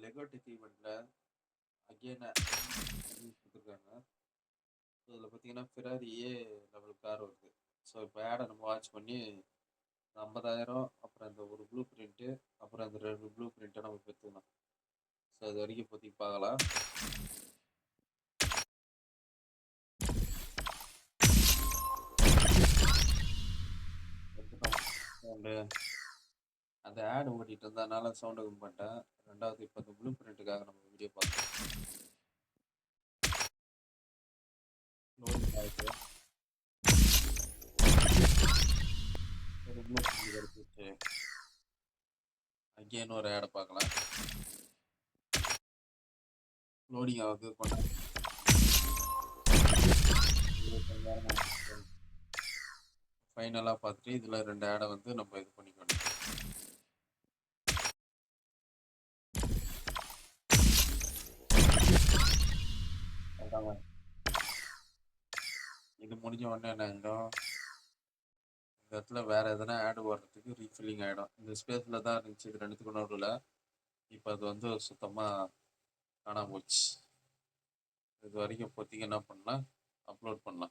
Lego tech ஈவெண்ட்ல again கொடுத்துருக்காங்க. So இதில் பார்த்தீங்கன்னா ஃபிராரி ஏ லெவல் கார் வருது. ஸோ இப்போ ஆடை நம்ம வாட்ச் பண்ணி 50,000 அப்புறம் இந்த ஒரு ப்ளூ பிரிண்ட்டு அப்புறம் அந்த 2 ப்ளூ பிரிண்ட்டை நம்ம பெற்றுக்கணும். ஸோ அது வரைக்கும் இப்போதைக்கு பார்க்கலாம். அந்த ஆடு ஓட்டிட்டு இருந்ததுனால சவுண்டை கம்மி பண்ணிட்டேன். ரெண்டாவது இப்போ அந்த ப்ளூ பிரிண்ட்டுக்காக நம்ம வீடியோ பார்த்தோம். ஒரு ப்ளூ பிரிண்ட் எடுத்துட்டு அகெயின் ஒரு ஆடை பார்க்கலாம். லோடிங் ஆகுது கொண்டா ஃபைனலாக பார்த்துட்டு இதில் 2 ஆடை வந்து நம்ம இது பண்ணிக்கணும். இது முடிஞ்ச உடனே என்ன ஆகிடும், இந்த இடத்துல வேற எதனா ஆடு வர்றதுக்கு ரீஃபில்லிங் ஆகிடும். இந்த ஸ்பேஸில் தான் இருந்துச்சு இது ரெண்டுத்துக்கு நடுவில். இப்போ அது வந்து சுத்தமாக காணாம போச்சு. இது வரைக்கும் இப்போதைக்கு என்ன பண்ணலாம், அப்லோட் பண்ணலாம்.